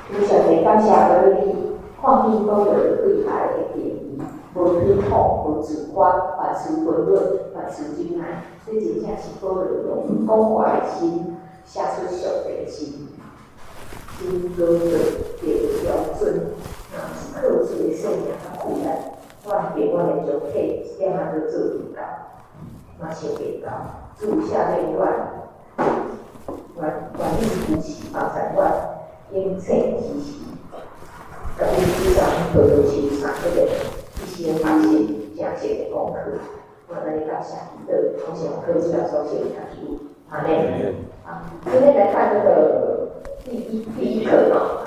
非常的感谢各位，看见所有的对台的建议，无偏颇，无主观，凡事混论，凡事精来，这真正是保留用广怀的心，写出上帝的心，真高的标准，是靠主的信仰和负担，我给我的上体，点下都做唔到，嘛想袂到，主下面愿意扶持3万。因此，其实，在历史上都有其上这个一些发现讲解的功课，我来到下一个同学科技老师写的题目，好嘞，今天来看这个第一课哈，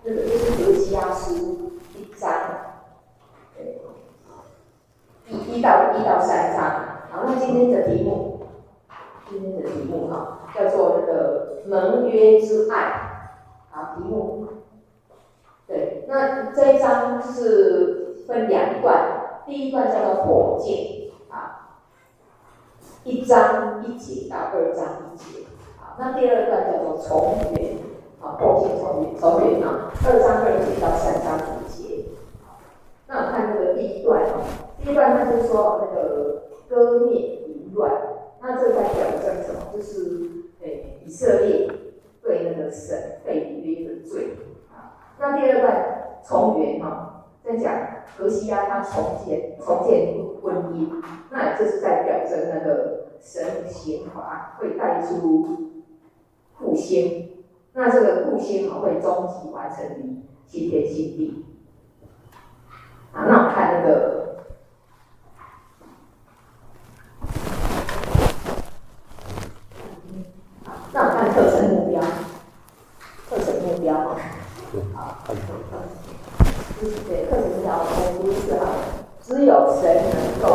这个就是刘基亚书1章，1到3章，好，那今天的题目哈，叫做那个盟约之爱。好，题目，对，那这一章是分2段，第一段叫做火箭，啊，1章1节到2章1节，好，那第二段叫做重圆，啊，火箭重圆啊，2章2节到3章5节，那我看这个第一段啊，第一段它就是说那个割灭淫乱，那这在表征什么？就是以色列。对那个神背约的罪啊，那第二段重圆哈，在讲何西阿他重建婚姻，那这是在表征那个神的刑罚会带出复兴，那这个复兴会终极完成于新天新地。啊，那我们看那个。那我看课程目标，好，对，课程目标我们第一个只有神能够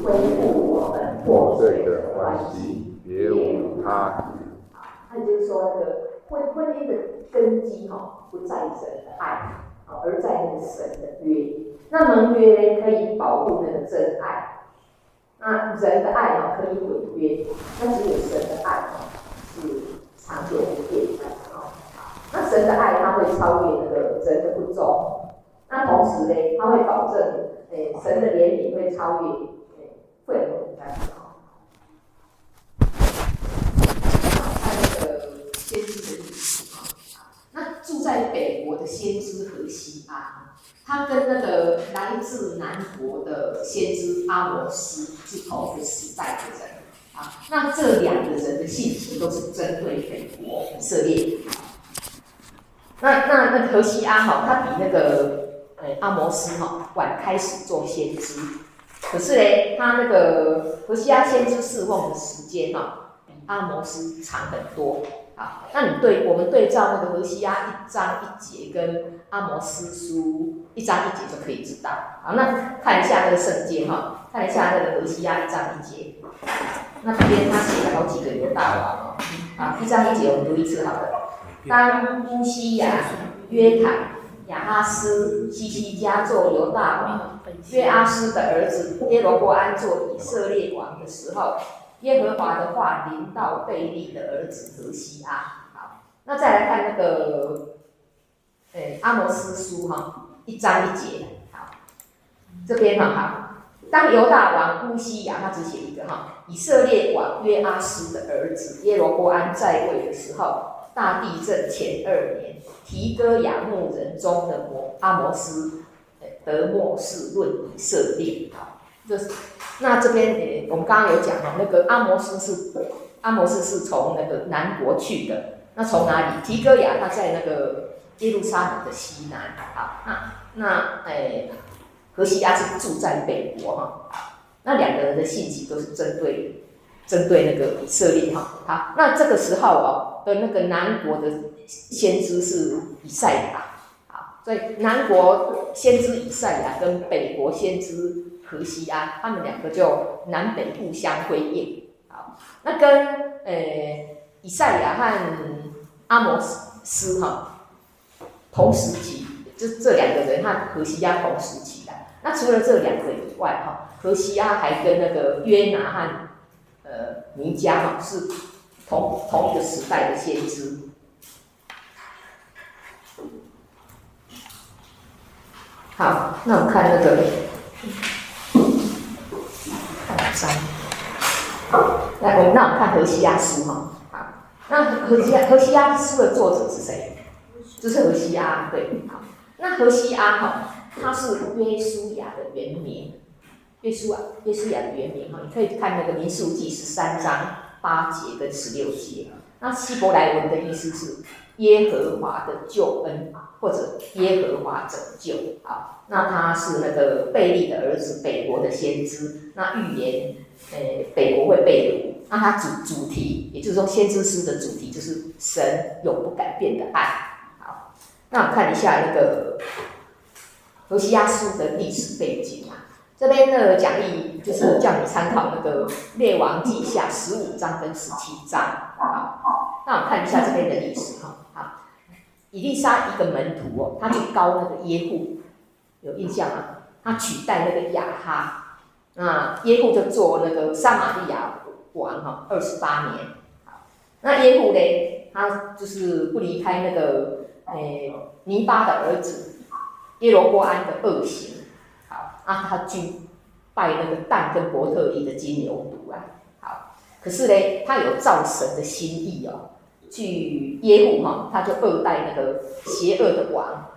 恢复我们破碎的关系，别无他。那就是说，那个婚姻的根基不在神的爱，而在那个神的约。那盟约可以保护那个真爱，那人的爱可以违约，那只有神的爱是长久不变的。那神的爱，它会超越那个人的不忠。那同时呢，它会保证，神的怜悯会超越愤怒的。看那个先知的历史那住在北国的先知何西阿，他跟那个来自南国的先知阿摩斯是同一个时代的人。那这2个人的信息都是针对北国以色列。那何西阿他比那个阿摩斯晚开始做先知，可是呢，他那个何西阿先知侍奉的时间比阿摩斯长很多。好，那我们对照那个何西阿1章1节跟阿摩斯书1章1节就可以知道。好，那看一下那个圣经看一下那个何西阿1章1节。那这边他写了好几个犹大王1章1节我们读一次好了。当乌西雅、约坦、亚哈斯、西西家做犹大王，约阿斯的儿子耶罗波安做以色列王的时候，耶和华的话临到贝利的儿子何西阿。好，那再来看那个阿摩斯书1章1节。好，这边好。当犹大王乌西雅，他只写一个以色列王约阿斯的儿子耶罗波安在位的时候。大地震前2年，提哥亚牧人中的阿摩斯得末世论以色列。好，那这边我们刚刚有讲那个阿摩斯是从那个南国去的。那从哪里？提哥亚他在那个耶路撒冷的西南。好，那何西阿是住在北国那2个人的信息都是针对那个以色列好，那这个时候的那个南国的先知是以赛亚。好，所以南国先知以赛亚跟北国先知何西阿，他们2个就南北互相辉映。好，那跟以赛亚和阿摩斯同时期，就这2个人和何西阿同时期的。那除了这2个以外何西阿还跟那个约拿和弥迦是同一个时代的先知。好，那我们看那个3，来，我们看荷西阿书哈。好，那荷西阿书的作者是谁？就是荷西阿，对。好，那荷西阿哈，他是约书亚的原名。约书亚的原名哈，你可以看那个民数记13章8节跟16节。那希伯来文的意思是耶和华的救恩，或者耶和华拯救。好，那他是那个贝利的儿子，北国的先知。那预言，北国会被掳。那他主题，也就是说先知书的主题就是神永不改变的爱。好，那我们看一下那个荷西阿书的历史背景啊。这边的讲义就是叫你参考那个列王记下15章跟17章。好，那我们看一下这边的历史哈。好，以利沙一个门徒哦，他去膏那个耶户，有印象吗？他取代那个亚哈，那耶户就做那个撒玛利亚王哈28年。好，那耶户呢，他就是不离开那个尼巴的儿子耶罗波安的恶行。他去拜那个但跟伯特利的金牛犊啊。好，可是呢，他有照神的心意哦，去耶户哈，他就二代那个邪恶的王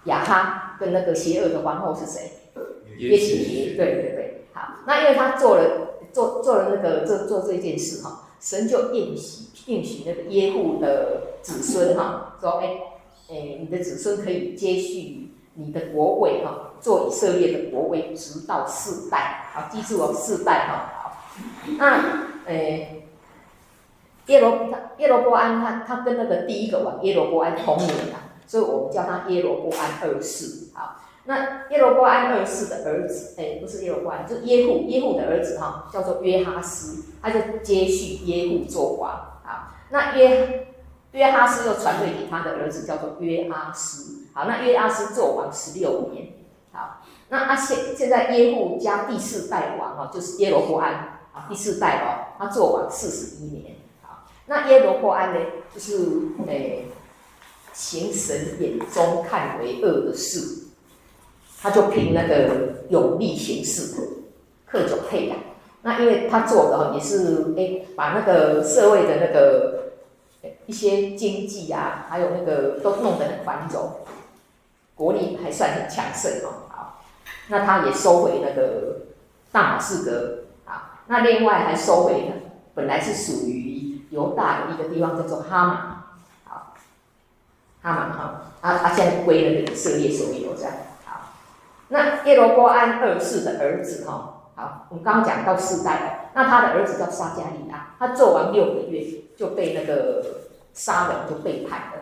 亚哈跟那个邪恶的皇后是谁？耶洗别，对。好，那因为他做了那个做这件事哈，神就应许那个耶户的子孙哈，说你的子孙可以接续你的国位哈，做以色列的国位，直到4代。好，记住哦，4代哈。好，那耶罗波安他跟那个第一个王耶罗波安同年啊，所以我们叫他耶罗波安2世。好，那耶罗波安2世的儿子，不是耶罗波安，就是耶户的儿子哈，叫做约哈斯，他就接续耶户做王。好，那约哈斯又传位给他的儿子，叫做约阿斯。好，那约阿斯做王16年。好，那现在耶户加第4代王哦，就是耶罗波安。好，第4代哦，他做王41年。好，那耶罗波安呢，就是行神眼中看为恶的事，他就凭那个勇力行事，克种配啊。那因为他做的也是把那个社会的那个一些经济啊，还有那个都弄得很繁荣，国力还算很强盛哦。好，那他也收回那个大马士革。好，那另外还收回本来是属于犹大的一个地方叫做哈马。好，哈马哈，现在归那个以色列所有这样。好，那耶罗波安2世的儿子哈。好，我们刚刚讲到4代了，那他的儿子叫撒迦利亚，他做完6个月就被那个杀人，就背叛了。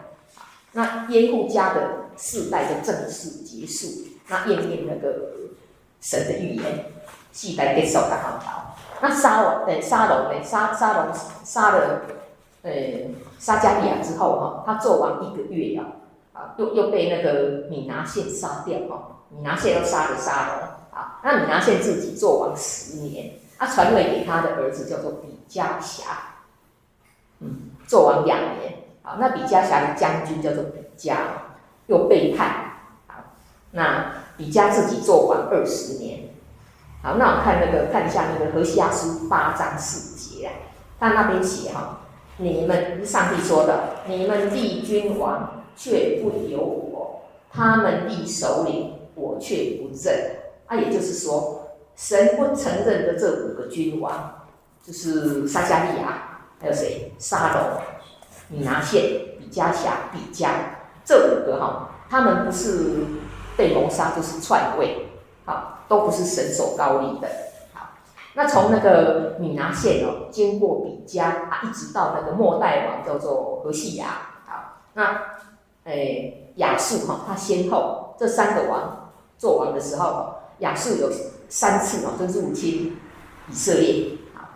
那耶户家的4代就正式结束，那应验那个神的预言，4代结束了。好，那沙龙杀了撒迦利亚之后哈，他做完1个月又被那个米拿现杀掉哈，米拿现又杀了沙龙。好，那米拿现自己做王10年，传位给他的儿子叫做比加辖，做王2年。好，那比加辖的将军叫做比加，又背叛。好，那比加自己做王20年。好，那我们看一下那个荷西阿书8章4节啊，他那边写哈，你们上帝说的，你们立君王却不由我，他们立首领我却不认。也就是说，神不承认的这5个君王，就是撒迦利亚，还有谁？沙龙、米拿现、比加辖、比加，这5个他们不是被谋杀，就是篡位，都不是神所高立的。好，那从那个米拿现经过比加，一直到那个末代王叫做何西亚。好，那亚述他先后这3个王做王的时候。亚述有3次就入侵以色列。好，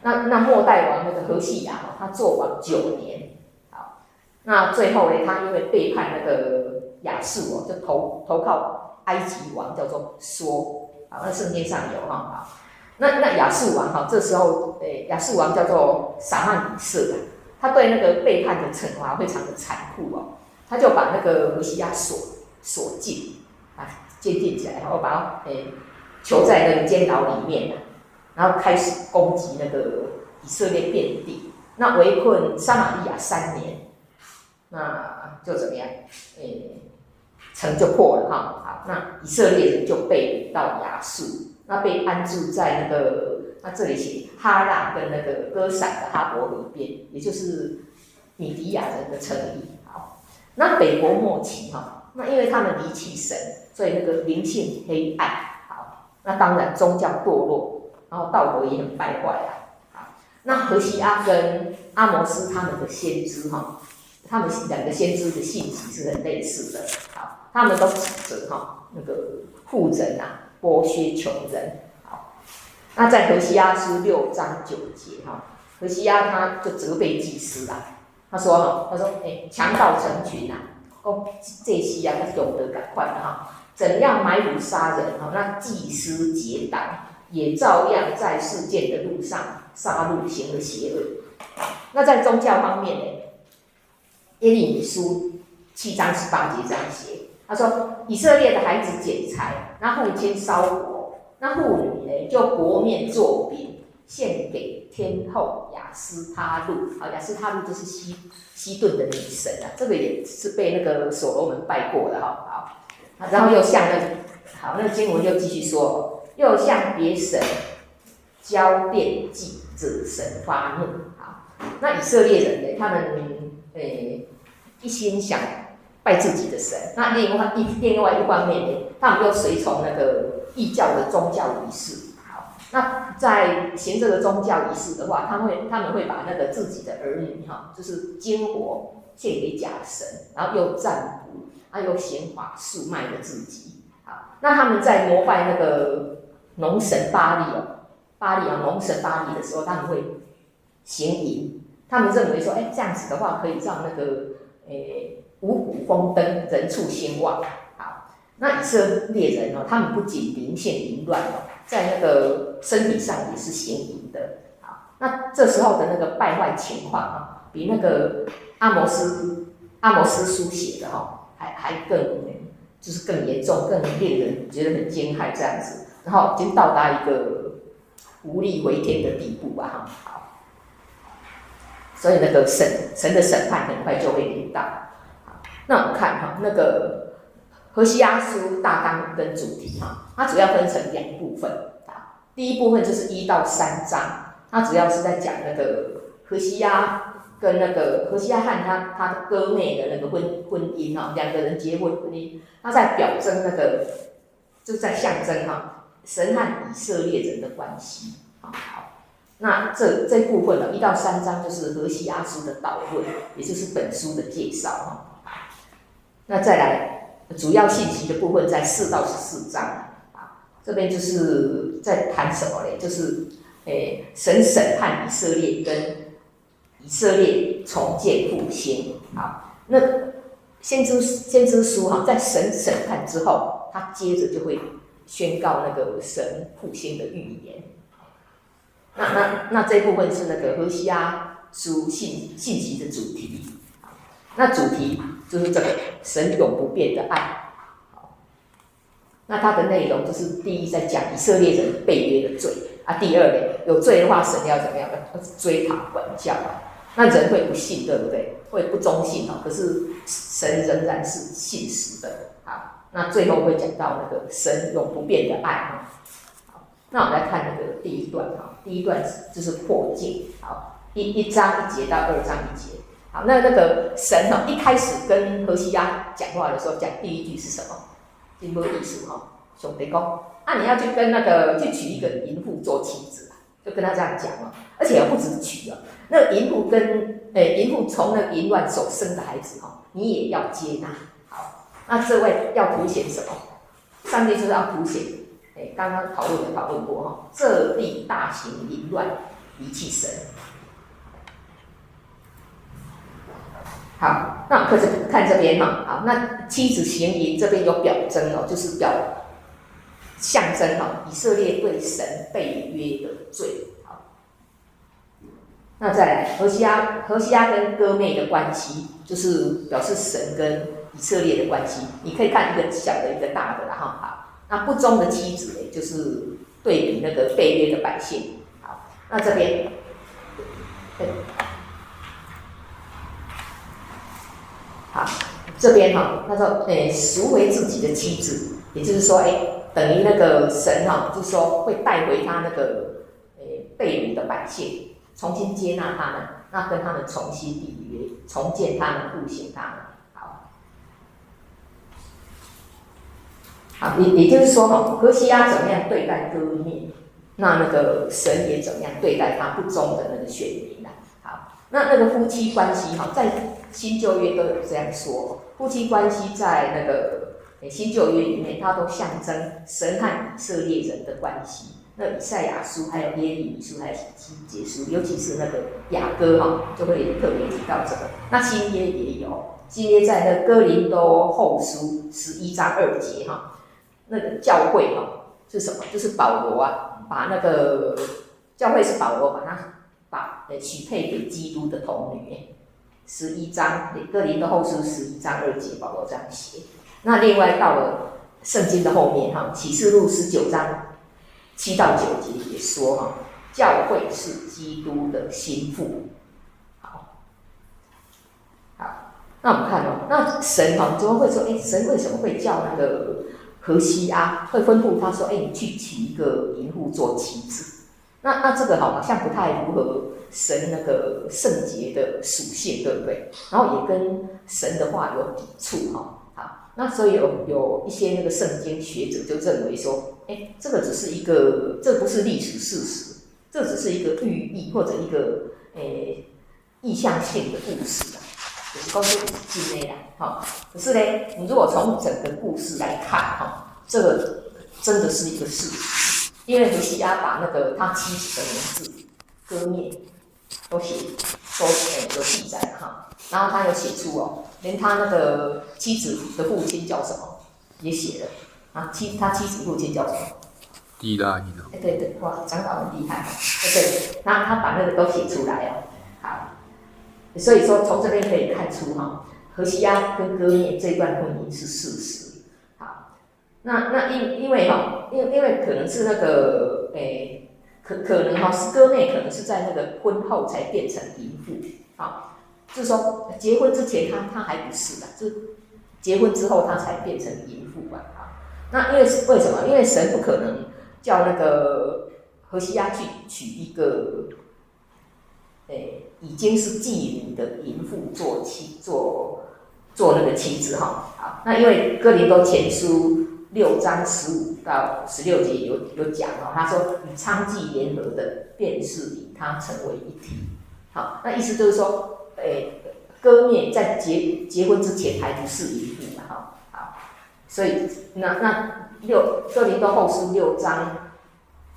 那末代王那个何西亚他做王9年。好，那最后呢，他因为背叛那个亚述就投靠埃及王叫做梭。好，那圣经上有好，那亚述王这时候亚述王叫做撒曼比色，他对那个背叛的惩罚非常的残酷他就把那个何西亚锁禁。坚定起来，然后把它囚在那个监牢里面，然后开始攻击那个以色列遍地。那围困撒玛利亚3年，那就怎么样？城就破了哈。好，那以色列人就被掳到亚述，那被安置在那个，那这里写哈拉跟那个歌散的哈伯河边，也就是米迪亚人的城邑。好，那北国末期哈，那因为他们离弃神，所以那个灵性黑暗。好，那当然宗教堕落，然后道德也很败坏啊。那何西阿跟阿摩斯他们的先知哈，他们2个先知的信息是很类似的。好，他们都指责那个富人剥削穷人。好，那在何西阿书6章9节何西阿他就责备祭司他说强盗成群这些他懂得赶快怎样埋伏杀人那祭司结党。也照样在事件的路上杀戮行了邪恶。那在宗教方面呢，耶利米书7章18节这样写，他说以色列的孩子捡柴，那父亲烧火，那妇女呢就和面做饼，献给天后雅斯他路。雅斯他路就是西顿的女神这个也是被那个所罗门拜过的然后又向那个经文又继续说。又向别神交奠祭，指神发怒。好，那以色列人呢？他们一心想拜自己的神。那另外一方面呢，他们又随从那个异教的宗教仪式。好，那在行这个宗教仪式的话，他们会把那个自己的儿女就是金火献给假神，然后又占卜，又行法术卖了自己。好，那他们在膜拜那个农神巴利农神巴利的时候，他们会行淫。他们认为说，这样子的话可以让那个五谷丰登，人畜兴旺。好，那以色列人他们不仅灵性淫乱在那个身体上也是行淫的。好，那这时候的那个败坏情况比那个阿摩斯书写的还更就是更严重，更令人觉得很惊骇这样子。然后已经到达一个无力回天的地步好，所以那个神的审判很快就会临到。那我们看那个何西阿书大纲跟主题它主要分成2部分。第一部分就是1到3章，它主要是在讲那个何西阿跟那个何西阿和他的哥妹的那个婚姻2个人结婚婚姻，他在表征那个就是在象征神和以色列人的关系。好，那这部分1到3章就是何西阿书的导论，也就是本书的介绍。那再来主要信息的部分在4到14章。这边就是在谈什么呢？就是神审判以色列跟以色列重建复兴。好，那先知书在神审判之后，他接着就会宣告那个神复兴的预言。那这一部分是那个何西阿书信息的主题。那主题就是这个神永不变的爱。那它的内容就是第一在讲以色列人背约的罪第二呢，有罪的话神要怎么样的追讨管教那人会不信，对不对？会不忠信可是神仍然是信实的。好，那最后会讲到那个神永不变的爱。好，那我们来看那个第一段第一段就是破镜。好，一章1节到2章1节。好，那个神一开始跟何西阿讲话的时候，讲第一句是什么？真没意思上帝说你要去跟去娶一个淫妇做妻子就跟他这样讲而且不止娶那个淫妇淫妇从那淫乱所生的孩子你也要接纳。好，那这位要凸显什么？上帝就是要凸显刚刚讨论过这地大行淫乱，离弃神。好，那我们看这边好，那妻子行淫这边有表征就是象征以色列对神背约的罪。好，那再来何西阿跟哥妹的关系，就是表示神跟以以色列的关系。你可以看一个小的，一个大的啦哈。好，那不忠的妻子呢，就是对比那个被约的百姓。好，那这边，好，这边哈，他说，赎回自己的妻子，也就是说，等于那个神哈，就是说会带回他那个，被掳的百姓，重新接纳他们，那跟他们重新立约，重建他们，复兴他们。好，也就是说哈，何西阿怎么样对待歌灭，那个神也怎么样对待他不忠的那个选民啦。好，那个夫妻关系哈，在新旧约都有这样说，夫妻关系在那个新旧约里面，它都象征神和以色列人的关系。那以赛亚书、还有耶利米书、还有以西结书，尤其是那个雅歌哈，就会特别提到这个。那新约也有，新约在那哥林多后书11章2节哈。那个教会哈是什么？就是保罗啊，把那个教会是保罗把许配给基督的童女，11章哥林多后书11章2节，保罗这样写。那另外到了圣经的后面哈，启示录19章7到9节也说哈，教会是基督的心腹。好，那我们看哦，那神哈，怎么会说？神为什么会叫那个何西阿会吩咐他说：“你去娶一个淫妇做妻子。”那这个好像不太符合神那个圣洁的属性，对不对？然后也跟神的话有抵触哈。好，那所以有一些那个圣经学者就认为说，这个只是一个，这不是历史事实，这只是一个寓意或者一个意象性的故事啊。就是告诉经内啦，可是呢，你如果从整个故事来看，这个真的是一个事实，因为何西阿把那个他妻子的名字歌灭都有记载哈，然后他有写出连他那个妻子的父亲叫什么也写了啊，他妻子父亲叫什么？地大尼哦。对，哇，长老很厉害，对，那他把那个都写出来哦，好。所以说，从这边可以看出何西阿跟歌灭这段婚姻是事实。好，那因为可能是那个可能是歌灭可能是在那个婚后才变成淫妇就是说结婚之前他还不是的，就结婚之后他才变成淫妇吧。那为什么？因为神不可能叫那个何西阿去娶一个已经是妓女的淫妇做那个妻子哈。好，那因为哥林多前书6章15到16节有讲他说与娼妓联合的，便是与他成为一体。好，那意思就是说，歌灭在结婚之前还不是淫妇嘛好，所以那哥林多后书6章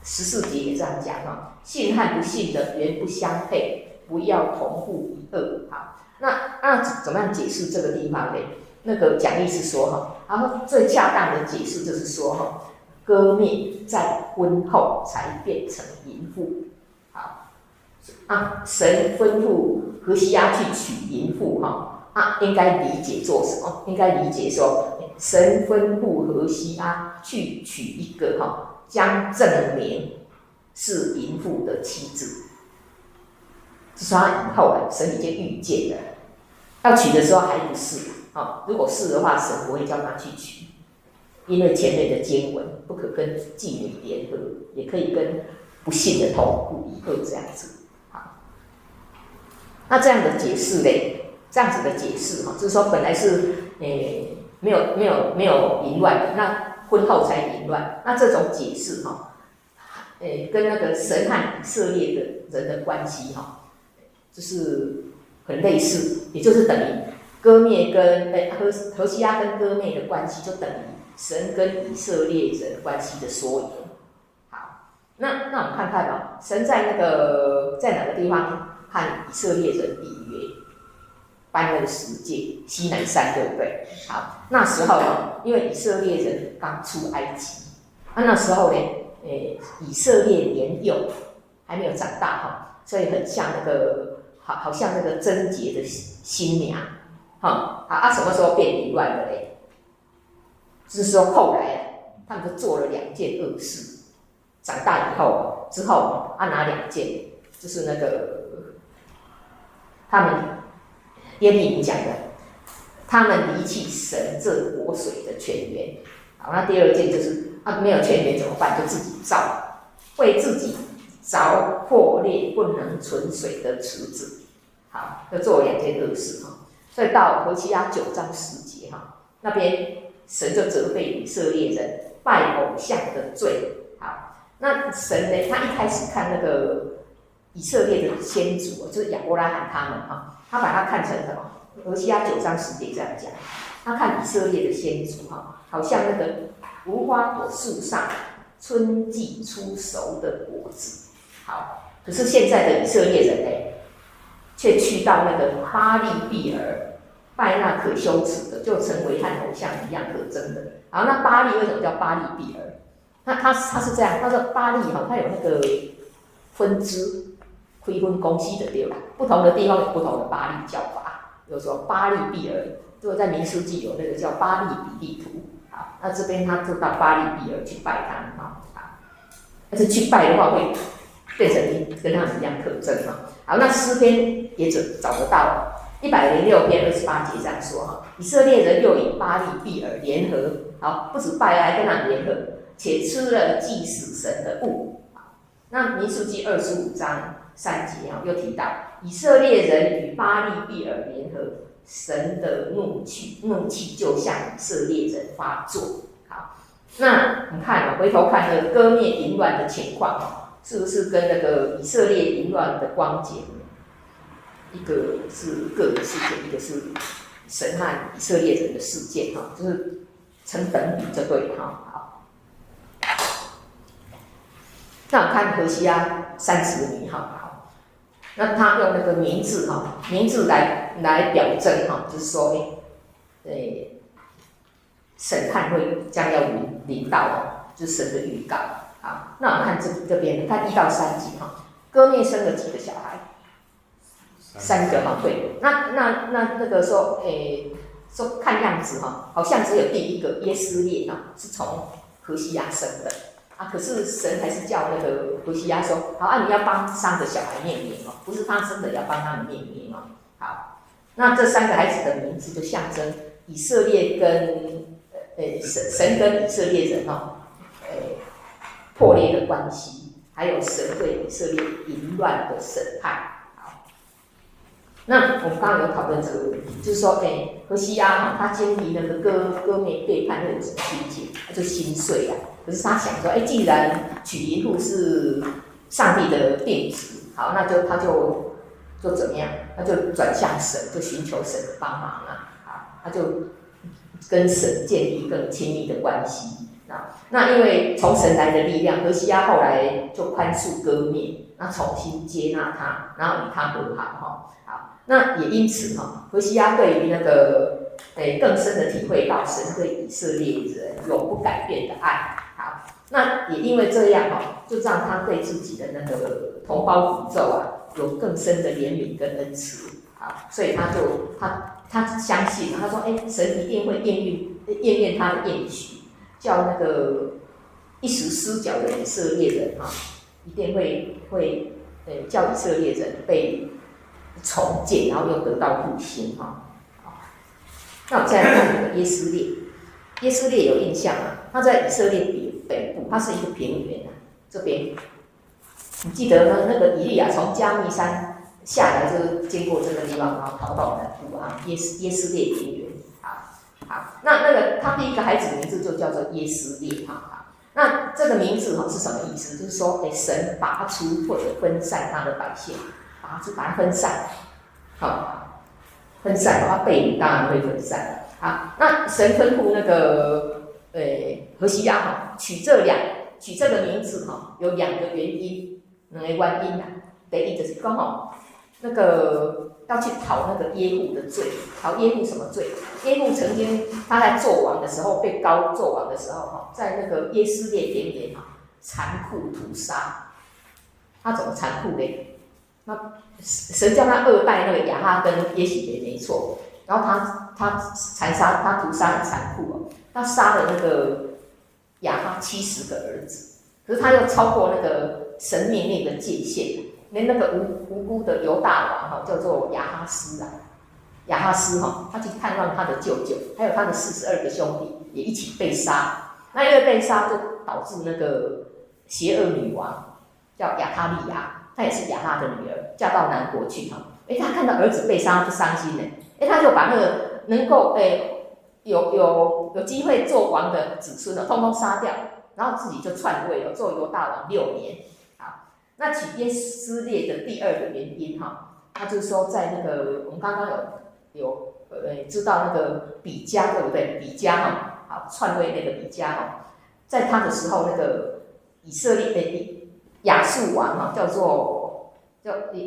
14节也这样讲信和不信的原不相配，不要同父一恶。好，那怎么样解释这个地方呢？那个讲义是说然后最恰当的解释就是说歌灭在婚后才变成淫妇。好，神吩咐何西阿去娶淫妇应该理解做什么？应该理解说，神吩咐何西阿去娶一个将证明是淫妇的妻子，就是他以后神已经预见了，要娶的时候还不是如果是的话，神不会叫他去娶，因为前面的经文不可跟妓女联合，也可以跟不信的同父异母这样子。好，那这样的解释嘞，这样子的解释就是说本来是没有淫乱的，那婚后才淫乱，那这种解释跟那个神和以色列的人的关系就是很类似，也就是等于歌灭跟何西阿跟歌灭的关系，就等于神跟以色列人关系的缩影。好，那我们看看神在哪个地方和以色列人立约？颁了10诫，西乃山，对不对？好，那时候因为以色列人刚出埃及，那时候呢，以色列年幼，还没有长大所以很像好像那个贞洁的新娘，什么时候变淫乱的嘞？就是说后来他们就做了2件恶事。长大以后之后哪2件？就是那个他们耶利米讲的，他们离弃神这活水的泉源。好，那第2件就是没有泉源怎么办？就自己造，为自己凿破裂不能存水的池子。好，就做了2件恶事所以到何西阿9章10节那边神就责备以色列人拜偶像的罪。好，那神呢？他一开始看那个以色列的先祖，就是亚伯拉罕他们他把它看成什么？何西阿9章10节这样讲，他看以色列的先祖好像那个无花果树上春季出熟的果子。好，可是现在的以色列人呢，却去到那个巴利比尔拜那可羞耻的，就成为和偶像一样可憎的。好，那巴利为什么叫巴利比尔？他是这样，他说巴利它有那个分支，开分公司的对吧？不同的地方有不同的巴利叫法，比如说巴利比尔，如果在民书记有那个叫巴利比利图。好，那这边他就到巴利比尔去拜他们好，但是去拜的话会变成跟他们一样可憎好，那诗篇也找得到106篇28节这样说以色列人又以巴利比尔联合，好，不止拜还跟他们联合，且吃了祭死神的物。那民数记25章3节又提到以色列人与巴利比尔联合，神的怒气就向以色列人发作。好，那你看回头看那个割灭淫乱的情况是不是跟那个以色列淫乱的光景，一个是个人事件，一个是神和以色列人的事件就是成等比就对了好，那我看何西阿30年好，那他用那个名字来表征就是说审判会将要临到就是神的预告。好，那我们看这边，看1到3节割灭生了几个小孩？3个对。那个说看样子好像只有第一个耶斯列是从何西阿生的可是神还是叫那个何西阿说，好你要帮3个小孩灭灭不是他生的，要帮他们灭灭好，那这3个孩子的名字就象征以色列跟神跟以色列人破裂的关系，还有神对以色列淫乱的审判。好，那我们刚刚有讨论这个问题，就是说，何西阿他经历那个割灭背叛，那有什么心情？他就心碎可是他想说，既然娶淫妇是上帝的定旨，好，那他就怎么样？他就转向神，就寻求神的帮忙好，他就跟神建立更亲密的关系。那因为从神来的力量，何西阿后来就宽恕割灭，那重新接纳他，然后与他和好好，那也因此何西阿对于那个更深的体会到神对以色列人永不改变的爱。好，那也因为这样就让他对自己的那个同胞宇宙有更深的怜悯跟恩慈。好，所以他相信，他说神一定会应验他的应许。叫那个一时失脚的以色列人一定会叫以色列人被重建，然后又得到复兴那我们再来看那个耶斯列，耶斯列有印象他在以色列北部，它是一个平原这边你记得呢？那个以利亚从加密山下来，就经过这个地方，然后逃到南部耶斯列平原。好，那个他第一个孩子名字就叫做耶斯列那这个名字是什么意思？就是说，神拔出或者分散他的百姓，把它分散，分散，它被掳当然会分散。好，那神吩咐那个何西阿取这个名字有2个原因，2个原因第一就是讲那个要去讨那个耶户的罪，讨耶户什么罪？耶户曾经他在做王的时候被膏做王的时候在那个耶斯列平原残酷屠杀。他怎么残酷呢？那神叫他2代那个亚哈跟耶洗别没错，然后他残杀，他屠杀很残酷哦，他杀了那个亚哈70个儿子，可是他又超过那个神命令的界限，连那个无辜的犹大王哈，叫做亚哈斯啊，亚哈斯哈，他去探望他的舅舅，还有他的42个兄弟也一起被杀。那因为被杀，就导致那个邪恶女王叫亚他利亚，她也是亚哈的女儿，嫁到南国去哈。他看到儿子被杀就伤心了，他就把那个能够有机会做王的子孙呢，通通杀掉，然后自己就篡位了，做犹大王6年。好，那起耶斯列的第二个原因哈，他就是说在那个我们刚刚有知道那个比加对不对？比加哈，好篡位那个比加哈，在他的时候那个以色列亚述王哈，叫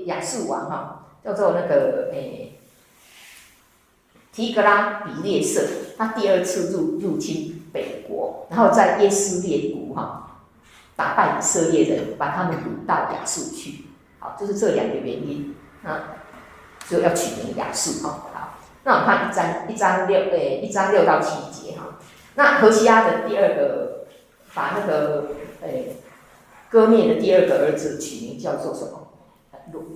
亚述王哈，叫做那个提格拉比列色，他第2次入侵北国，然后在耶斯列谷哈打败以色列人，把他们掳到亚述去。好，就是这2个原因，那就要取名亚述哈。好，那我们看1章6到7节哈。那何西阿的第2个，把那个割灭的第2个儿子取名叫做什么？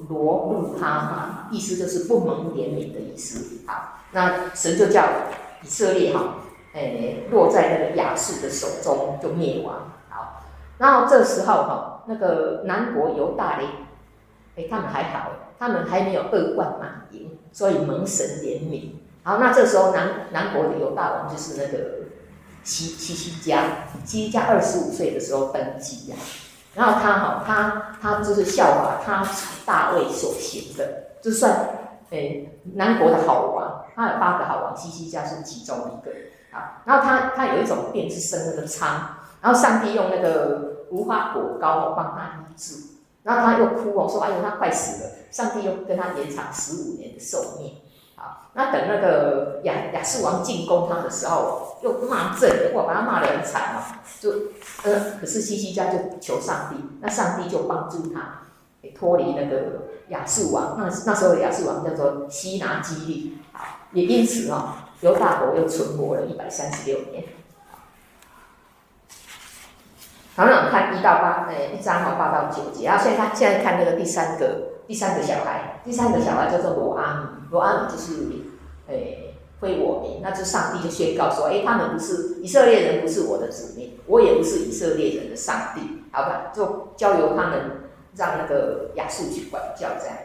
罗路哈嘛，意思就是不蒙怜悯的意思。好，那神就叫以色列哈，落在那个亚述的手中，就灭亡。好，然后这时候哈，那个南国犹大嘞，他们还好，他们还没有恶贯满盈，所以蒙神怜悯。好，那这时候南国的犹大王就是那个西西家25岁的时候登基呀。然后他就是效法他大卫所行的，就算南国的好王，他有8个好王，西西家是其中一个啊。然后他有一种病是生那个疮，然后上帝用那个无花果膏帮他医治，然后他又哭说哎呦他快死了，上帝又跟他延长15年的寿命。好，那等那个亚述王进攻他的时候，又骂阵，哇，把他骂得很惨嘛，可是西西家就求上帝，那上帝就帮助他脱离那个亚述王。那时候的亚述王叫做西拿基利，好，也因此犹大国又存活了136年。好，那我们看1章8到9节，然后现在看那个第三个小孩，第3个小孩叫做罗阿米，罗阿米就是非我民，那就上帝就宣告说，他们不是以色列人，不是我的子民，我也不是以色列人的上帝，好吧，就交由他们让那个亚述去管教这样。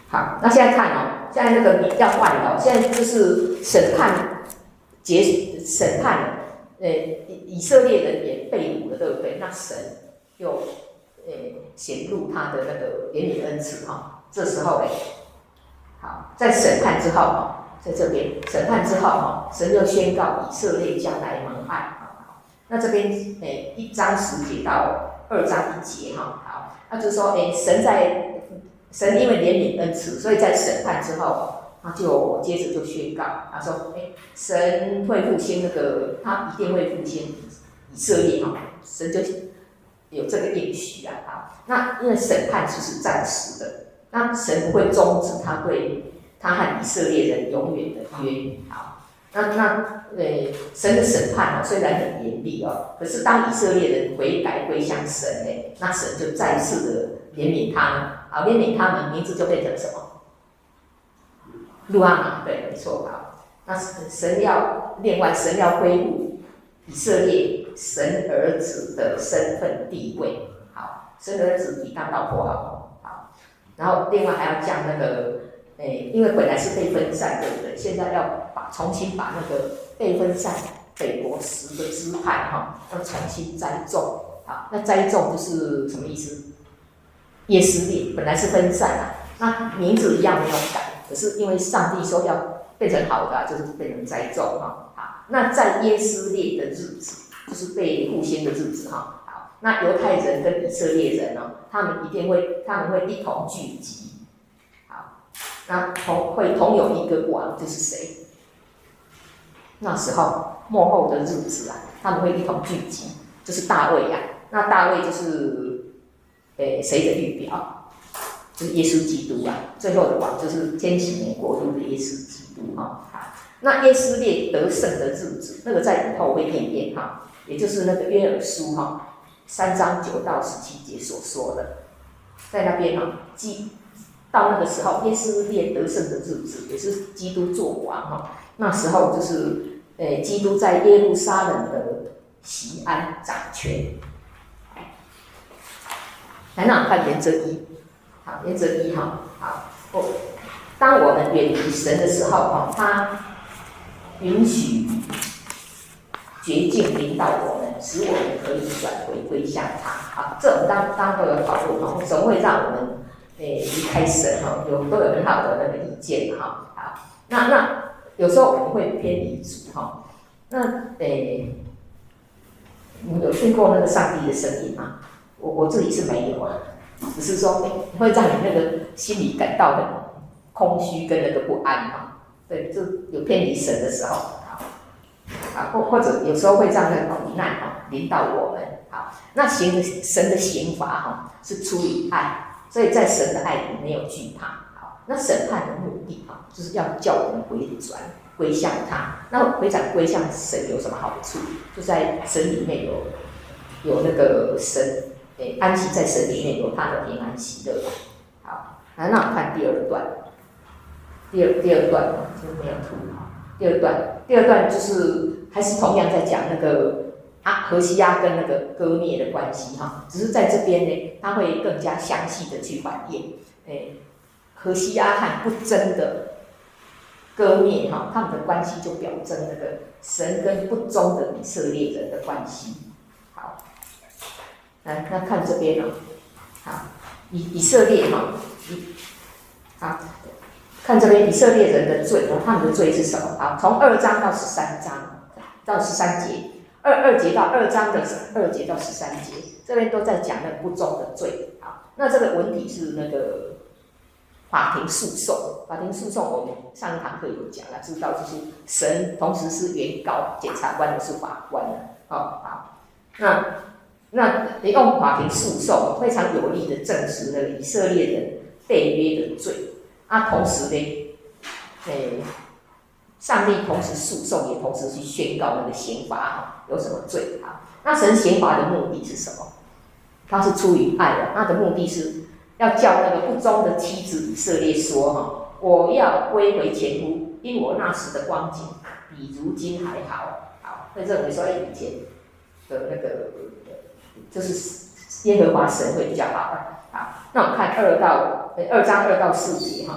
好，那现在看现在那个要换了，现在就是审判，以色列人也被掳了，对不对？那神又显露他的那个怜悯恩慈哈。这时候好，在审判之后在这边审判之后神又宣告以色列将来蒙爱。那这边1章10节到2章1节好，那就是说神因为怜悯恩慈，所以在审判之后，他就接着就宣告，他说：神会复兴他一定会复兴以色列神就有这个应许啊。好，那因为审判只是暂时的，那神不会终止他对他和以色列人永远的约。好，那神的审判虽然很严厉可是当以色列人悔改归向神那神就再次的怜悯他们。好，怜悯他们，名字就变成什么？路阿玛，对，没错。好，那神要恢复以色列神儿子的身份地位。好，神儿子比当老婆好，然后另外还要讲那个，因为本来是被分散，对不对？现在要重新把那个被分散北国10个支派要重新栽种。好，那栽种就是什么意思？耶斯列本来是分散那名字一样没有改，可是因为上帝说要变成好的就是变成栽种好，那在耶斯列的日子，就是被复兴的日子好，那犹太人跟以色列人他们会一同聚集，好，那会同有一个王，就是谁？那时候末后的日子他们会一同聚集，就是大卫那大卫就是谁的预表？就是耶稣基督啊，最后的王就是千禧年国度的耶稣基督哈。好，那以色列得胜的日子，那个在以后会演变哈，也就是那个约珥书哈3章9到17节所说的，在那边哈，到那个时候，以色列得胜的日子，也是基督做王哈。那时候就是基督在耶路撒冷的锡安掌权。来，那我们看原则一。好，原则一哈，好，当我们远离神的时候哈，他允许绝境领导我们，使我们可以转回归向他。好，这我们当都有讨论哈，怎么会让我们离开神哈？都有很好的那个意见哈。好，那有时候我们会偏离主哈。那你有听过那个上帝的声音吗？我自己是没有啊。只是说，会让你那个心里感到很空虚跟那个不安嘛。对，就有偏离神的时候，或者有时候会让那个苦难临到我们。好，那神的刑罚是出于爱，所以在神的爱里没有惧怕。好，那审判的目的就是要叫我们回转归向他。那回转归向神有什么好处？就在神里面有那个神。安息在神里面有他的平安喜乐。好，那我们看第二段，第二段就是没有图哈。第二段就是还是同样在讲那个何西阿跟那个割灭的关系哈，只是在这边呢，他会更加详细的去反映，何西阿和不争的割灭哈，他们的关系就表征那个神跟不忠的以色列人的关系。好。来，那看这边好，以色列好，看这边以色列人的罪他们的罪是什么？好，从2章到13章到13节，2节到2章的2节到13节，这边都在讲那个不忠的罪。好，那这个文体是那个法庭诉讼。法庭诉讼我们上一堂课有讲了，知道就是神同时是原告、检察官，也是法官的。好，那用法庭诉讼非常有力的证实了以色列人背约的罪。同时呢，上帝同时诉讼，也同时去宣告那个刑罚有什么罪啊？那神刑罚的目的是什么？他是出于爱的，他的目的是要叫那个不忠的妻子以色列说我要归回前夫，因我那时的光景比如今还好。好，会认为说以前的那个就是耶和华神会比较好。好，那我们看2章2到4节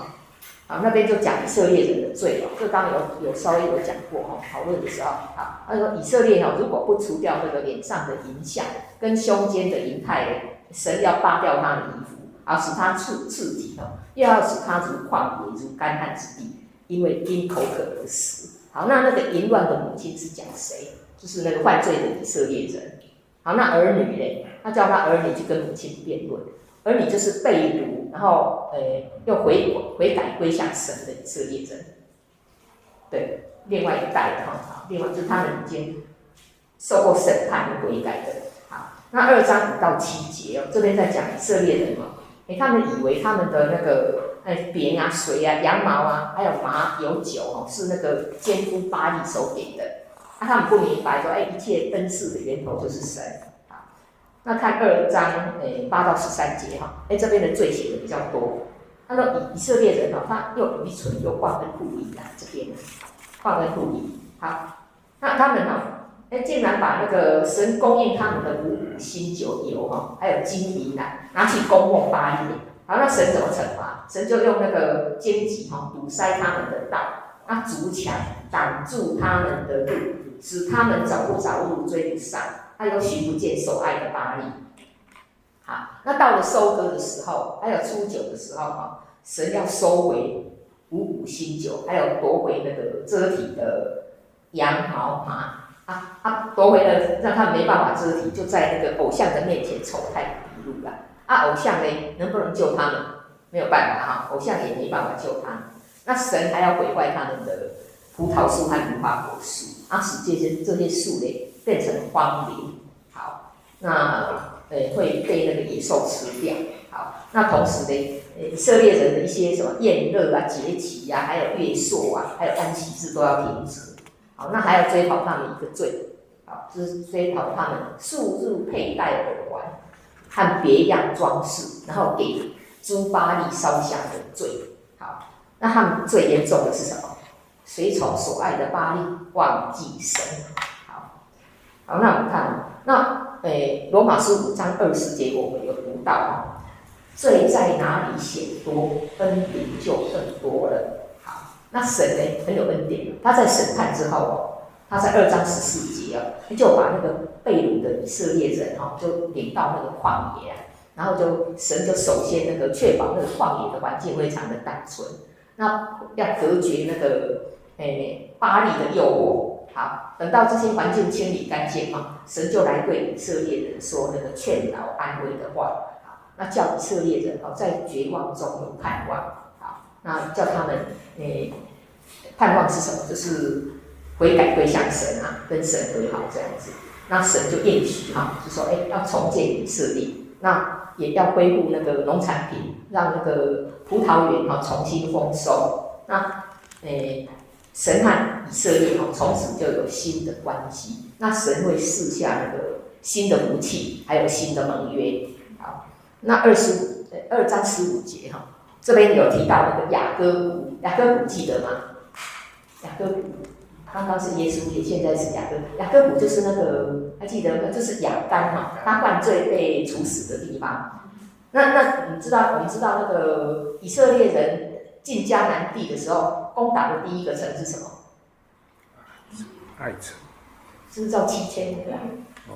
好，那边就讲以色列人的罪这刚刚有稍微有讲过讨论的时候。好，他说以色列如果不除掉那个脸上的淫像跟胸间的淫态，神要扒掉他的衣服，使他赤体又要使他如旷野如干旱之地，因为因口渴而死。好，那个淫乱的母亲是讲谁？就是那个犯罪的以色列人。好，那儿女呢？他叫他儿女去跟母亲辩论，儿女就是被掳，然后又悔改归向神的以色列人。对，另外一代的另外就是他们已经受过审判和悔改的。好，那2章5到7节这边在讲以色列人他们以为他们的那个饼水羊毛还有麻有酒是那个奸夫巴力所给的。他们不明白说，一切恩赐的源头就是神。好，那看2章8到13节这边的罪写的比较多。他说以色列人他又愚蠢又忘恩负义这边忘恩负义。好，那他们竟然把那个神供应他们的五谷、新酒、油还有金银拿去供奉巴力。好，那神怎么惩罚？神就用那个荆棘堵塞他们的道，筑墙挡住他们的路，使他们找不着路，追不上，他又寻不见所爱的巴力。好，那到了收割的时候，还有初九的时候神要收回五谷新酒，还有夺回那个遮体的羊毛麻。夺回了，让他们没办法遮体，就在那个偶像的面前丑态毕露了。偶像呢，能不能救他们？没有办法偶像也没办法救他们。那神还要毁坏他们的葡萄树和无花果树，使这些树呢变成荒林。好，那会被那个野兽吃掉。好，那同时呢，以色列人的一些什么宴乐啊、节期啊，还有月朔啊，还有安息日都要停止。好，那还要追讨他们一个罪，好，就是追讨他们素日佩戴耳环和别样装饰，然后给诸巴力烧香的罪。好，那他们最严重的是什么？随从所爱的巴力忘记神。好，那我们看，那罗马书5章20节我们有读到啊，罪在哪里显多，恩典就更多了。好，那神呢很有恩典，他在审判之后哦，他在2章14节哦，就把那个被掳的以色列人哦，就领到那个旷野啊，然后神就首先那个确保那个旷野的环境非常的单纯，那要隔绝那个巴力的诱惑。好，等到这些环境清理干净啊，神就来对以色列人说那个劝导安慰的话。好，那叫以色列人哦，在绝望中有盼望。好，那叫他们盼望是什么？就是悔改归向神啊，跟神和好这样子。那神就应许哈，就说要重建以色列，那也要恢复那个农产品，让那个葡萄园哈重新丰收。那神和以色列从此就有新的关系。那神会赐下那个新的福气，还有新的盟约。好，那2章15节哈，这边有提到那个雅各谷，雅各谷记得吗？雅各谷刚刚是耶稣也，现在是雅各。雅各谷就是那个还记得吗？就是亚干哈，他犯罪被处死的地方。那我们知道那个以色列人进迦南地的时候，攻打的第一个城是什么？爱城，是不是叫7000对吧？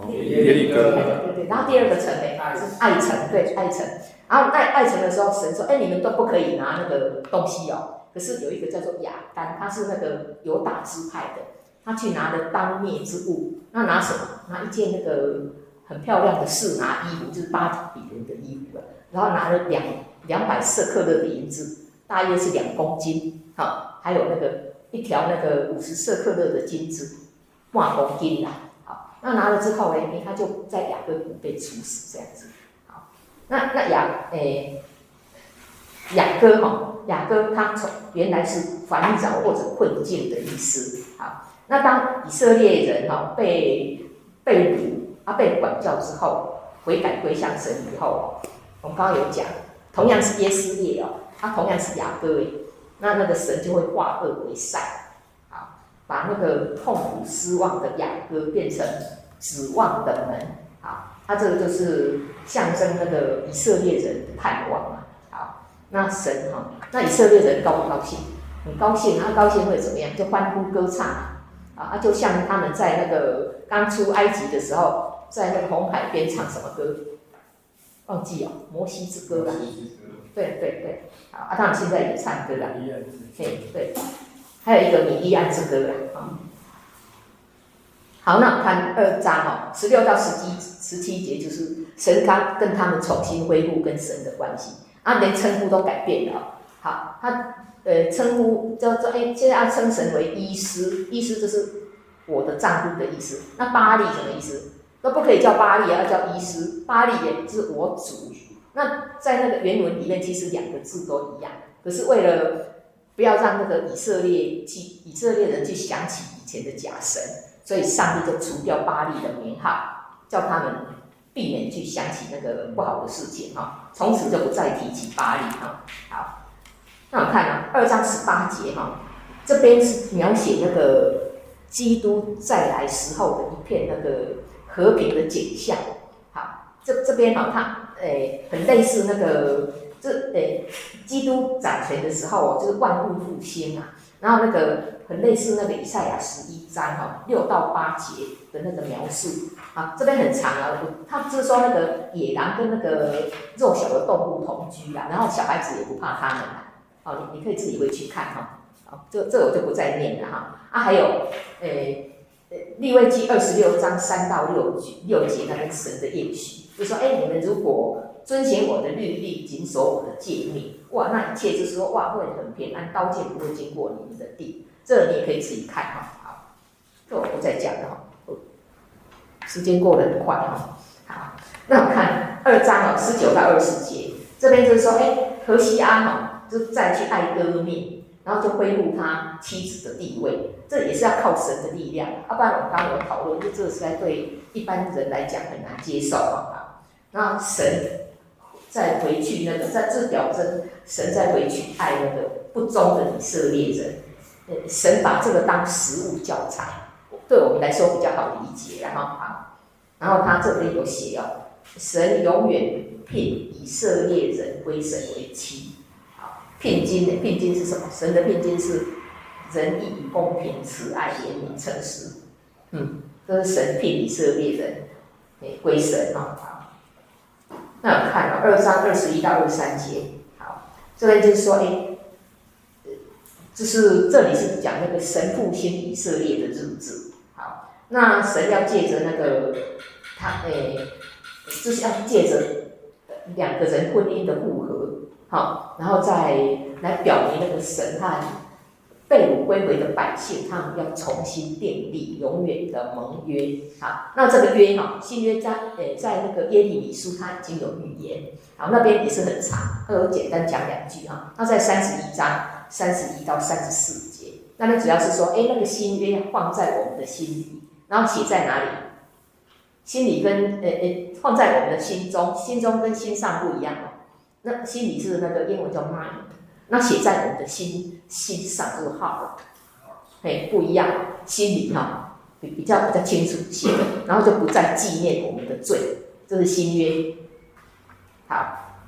耶利哥。对。然后第二个城呢是爱城，对，爱城。然后在爱城的时候，神说：“你们都不可以拿那个东西哦。”可是有一个叫做亚干，他是那个犹大支派的，他去拿了当灭之物。那拿什么？拿一件那个很漂亮的示拿衣服，就是巴比伦的衣服了。然后拿了200舍客勒的银子，大约是2公斤，好，还有那个一条那个50舍客勒的金子，半公斤啦。好，那拿了之后呢，他就在雅各谷被处死这样子。好，那雅各他原来是烦扰或者困境的意思。好，那当以色列人被掳被管教之后，悔改归向神以后，我们刚刚有讲，同样是耶斯列哦，他同样是雅各那个神就会化恶为善，好，把那个痛苦失望的雅各变成指望的门。好，他这个就是象征那个以色列人的盼望嘛。好，那神那以色列人高不高兴？很高兴，他高兴会怎么样？就欢呼歌唱啊，就像他们在那个刚出埃及的时候，在那个红海边唱什么歌？忘记哦，摩西之歌啦。对，好，他们现在也唱歌啦。对，还有一个米利暗之歌啦。好，那我们看2章16到17节，就是神刚跟他们重新恢复跟神的关系，连称呼都改变了。好，他称呼叫做现在要称神为医师，医师就是我的丈夫的意思。那巴力什么意思？都不可以叫巴力，要叫医师。巴力也是我主。那在那个原文里面，其实2个字都一样，可是为了不要让那个以色列人去想起以前的假神，所以上帝就除掉巴力的名号，叫他们避免去想起那个不好的事情从此就不再提起巴力好，那我们看2章18节这边是描写那个基督再来时候的一片那个和平的景象。好，这边它很类似那个基督掌权的时候就是万物复兴然后那个很类似那个以赛亚11章6到8节的那个描述这边很长他就是说那个野狼跟那个弱小的动物同居然后小孩子也不怕他们你可以自己回去看这我就不再念了还有利未记26章3到6节那边神的应许，就说你们如果遵循我的律例，谨守我的诫命，那一切就是说会很平安，刀剑不会经过你们的地。这你也可以自己看好，这我不再讲了时间过得很快好，那我看2章19到20节，这边就是说，何西阿就再去爱歌灭，然后就恢复他妻子的地位，这也是要靠神的力量，要不然我们刚刚有讨论，就这个实在对一般人来讲很难接受啊。那神再回去这表征神再回去爱那个不忠的以色列人，神把这个当实物教材，对我们来说比较好理解，然后他这边有写神永远聘以色列人归神为妻。聘金是什么？神的聘金是仁义、公平、慈爱、怜悯、诚实。这是神聘以色列人归神那我看2章21到23节，好，这边就是说，就是这里是讲那个神复兴以色列的日子。好，那神要借着那个就是要借着2个人婚姻的复合。好，然后再来表明那个神和被掳归回的百姓，他们要重新订立永远的盟约。好，那这个约新约在那个耶利米书它已经有预言，好，那边也是很长，我简单讲2句那在31章31到34节，那边主要是说，那个新约放在我们的心里，然后写在哪里？心里跟放在我们的心中，心中跟心上不一样那心里是那个英文叫 mind， 那写在我们的心上就是 heart， 不一样，心里比较清楚写的，然后就不再纪念我们的罪，这是新约。好，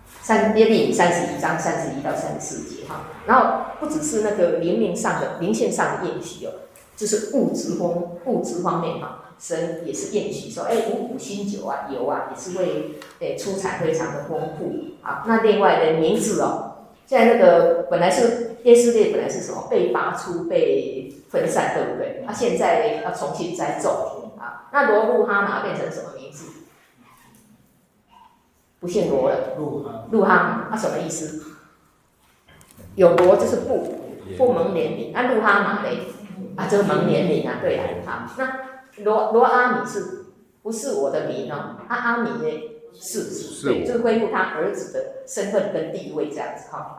耶利米31章31到34节然后不只是那个灵性上的应许就是物质方面神也是应许说，五谷新酒油也是会出产非常的丰富。好，那另外的名字现在那个本来是以色列本来是什么被拔出被分散，对不对？现在要重新再种那罗路哈玛变成什么名字？不姓罗了，路哈玛什么意思？有罗就是不蒙怜悯，路哈玛嘞就是蒙怜悯对好，那罗阿米是不是我的名阿米呢是对，就是恢复他儿子的身份跟地位这样子好，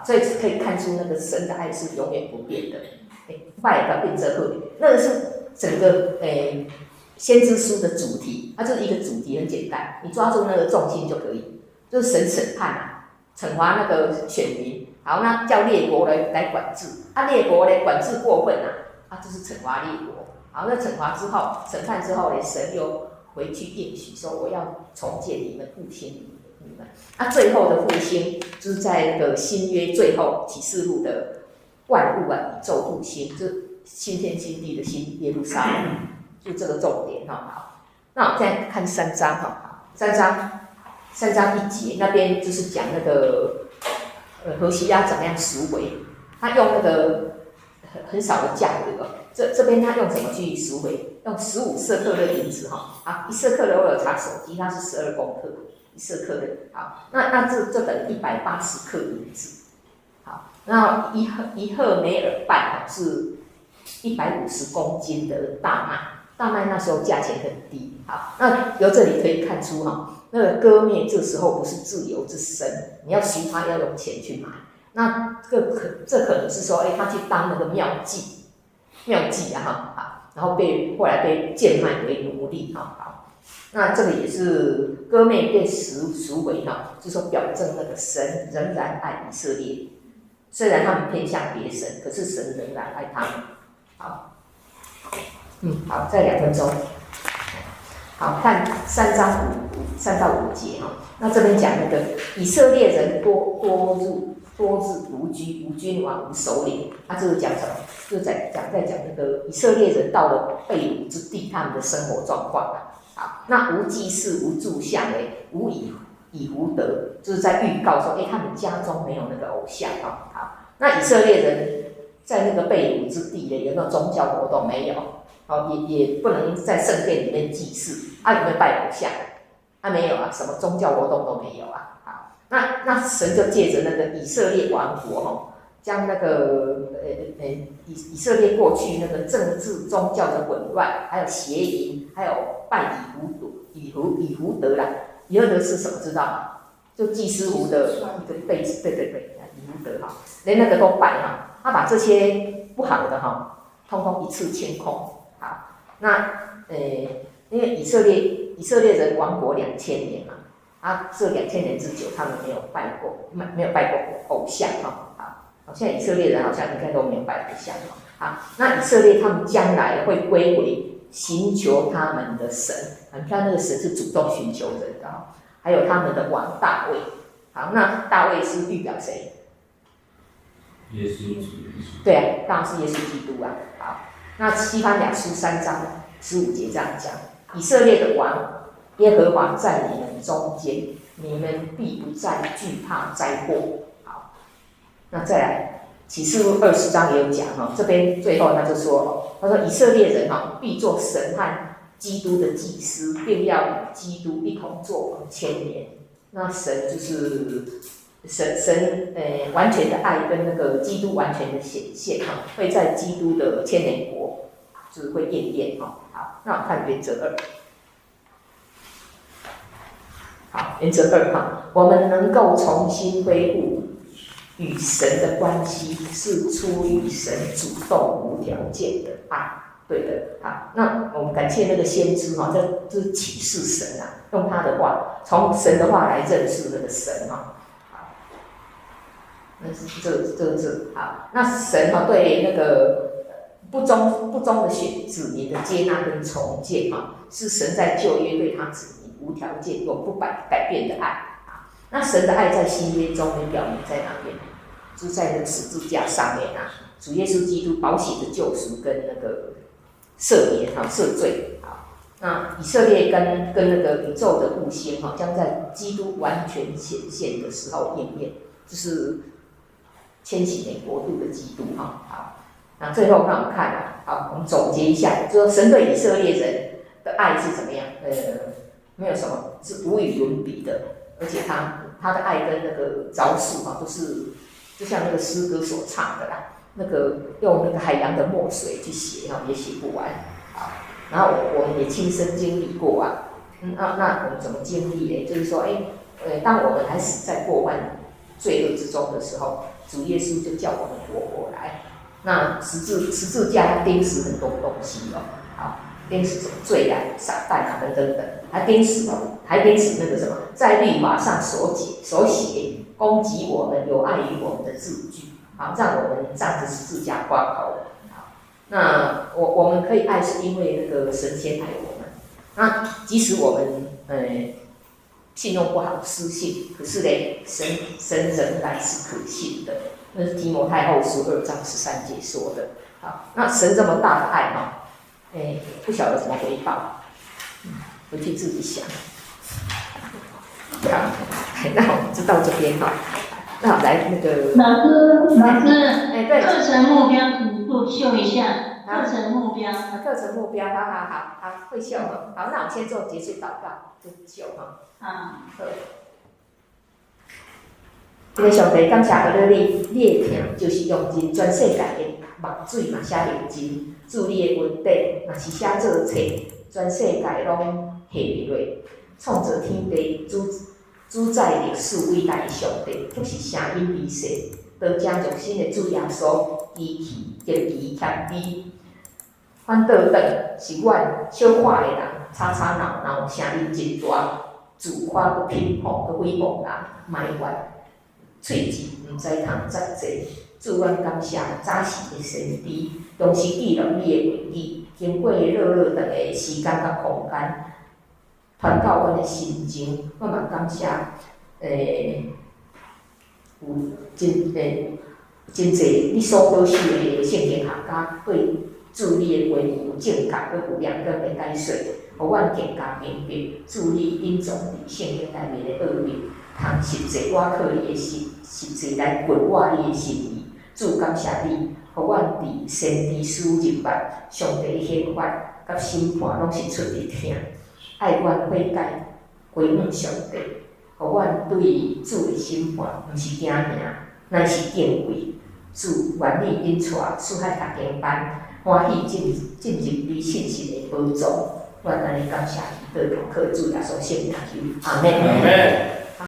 所以可以看出那个神的爱是永远不变的。拜个变这个，那个是整个先知书的主题，它就是一个主题很简单，你抓住那个重心就可以，就是神审判惩罚那个选民，好，那叫列国来管制，列国来管制过分就是惩罚列国。好，那惩罚之后，审判之后神又回去应许说，我要重建你们，复兴你们。最后的复兴就是在那个新约最后启示录的万物宇宙复兴，就是新天新地的新耶路撒冷，就这个重点好，那我现在看3章3章1节那边就是讲那个何西阿怎么样赎回，他用那个很少的价格这边他用什么去赎回？用15舍客勒银子1舍客勒我有查手机，它是12公克1舍客勒。好，那这等于180克银子。好，那一赫梅尔半是150公斤的大麦那时候价钱很低。好，那由这里可以看出那个割面这时候不是自由之身，你要赎他要用钱去买。那这可能是说，他去当那个庙妓然后后来被贱卖为奴隶好，那这个也是割面被赎回就是说表证那个神仍然爱以色列，虽然他们偏向别神，可是神仍然爱他们。好，好，再2分钟。好，看3章3到5节那这边讲那个以色列人多日独居，无君王无首领。这是讲什么？就是在讲那个以色列人到了被掳之地，他们的生活状况好，那无祭祀，无柱像无以无德，就是在预告说，他们家中没有那个偶像好，那以色列人在那个被掳之地有没有宗教活动？没有。也不能在圣殿里面祭祀有没有拜偶像？没有什么宗教活动都没有好，那神就借着那个以色列王国将那个以色列过去那个政治宗教的混乱，还有邪淫，还有拜以福德啦。以福德是什么？知道吗？就祭司壶的一个杯子，对，以福德哈，连那个都拜哈，他把这些不好的哈，通通一次清空。好，那因为以色列人亡国2000年嘛，这2000年之久，他们没有拜过偶像哈。好，现在以色列人好像应该都没有拜偶像哈。好，那以色列他们将来会归回寻求他们的神，你看那个神是主动寻求人的哈。还有他们的王大卫，好，那大卫是预表谁？耶稣。对啊，当然是耶稣基督啊。好，那西番雅书3章15节这样讲：以色列的王耶和华在你们中间，你们必不再惧怕灾祸。好，那再来启示录20章也有讲哈，这边最后他就说，他说以色列人哈必做神和基督的祭司，并要与基督一同作王1000年。那神就是神完全的爱跟那个基督完全的显现哈，会在基督的1000年国就是会应验哈。好，那我们看原则2。好，原则2哈，我们能够重新恢复与神的关系，是出于神主动无条件的爱。对的，好，那我们感谢那个先知哈，这是启示神啊，用他的话，从神的话来认识那个神哈。好，那是这好，那神哈对那个不忠的子民的接纳跟重建哈，是神在旧约对他子民无条件、永不改变的爱啊。那神的爱在新约中也表明在哪边？就是在那个十字架上面啊，主耶稣基督宝血的救赎跟那个赦免哈赦罪啊，那以色列跟那个宇宙的复兴哈，将在基督完全显现的时候应验，就是千禧年国度的基督哈。好，那最后让我们看啊，好，我们总结一下，就说神对以色列人的爱是怎么样？没有什么是无与伦比的，而且他的爱跟那个招数哈，都是就像那个诗歌所唱的啦。那个用那个海洋的墨水去写哈，也写不完。好，然后我们也亲身经历过啊。那我们怎么经历呢？就是说，当我们还死在过犯罪恶之中的时候，主耶稣就叫我们活过来。那十字架钉死很多东西哦，好，钉死什么罪啊、撒旦啊等，还钉死那个什么，在律法上所写攻击我们、有碍于我们的字句。好，让我们仗着十字架挂口。好，那我们可以爱，是因为那个神先爱我们。那即使我们信用不好、失信，可是呢，神仍然是可信的。那是提摩太后书2章13节说的。好，那神这么大的爱哈，不晓得怎么回报，回去自己想。好，那我们就到这边哈。那我来那个老师，对，课程目标请做秀一下。课程目标，好，会秀哈。好，那我先做结束祷告，就秀哈。好。这个上帝感谢你的听就是用尽全世界的墨水嘛写认真，注你的文底若是写做册，全世界拢下袂落，创造天地主宰历史伟大的上帝，却是声音微细，多正肉身的主耶稣，机器极其谦卑，反倒转是阮小可的人，吵闹，声音真大，自夸佮偏颇佮诽谤人，埋怨，喙舌毋知通责济。主阮感谢早时的先知，同时记录你的话语，经过长的时间甲空间。传到阮的心情，我嘛感谢，有真济你所保守的圣经学家对注你的话语有正确佮有良根的解说，互阮更加明白注你引从伫圣经内面的奥秘，通实际挖靠你的实际来掘挖你的心意。主感谢你，互阮伫先知书入捌上帝的宪法甲审判拢是出伫听。爱阮悔改，归向上帝，互阮对主的审判，毋是惊惊，乃是敬畏。主愿意引带，赐海读经班，欢喜进入你信息的宝藏，我安尼感谢你，对功课主耶稣圣名求，阿门。阿门。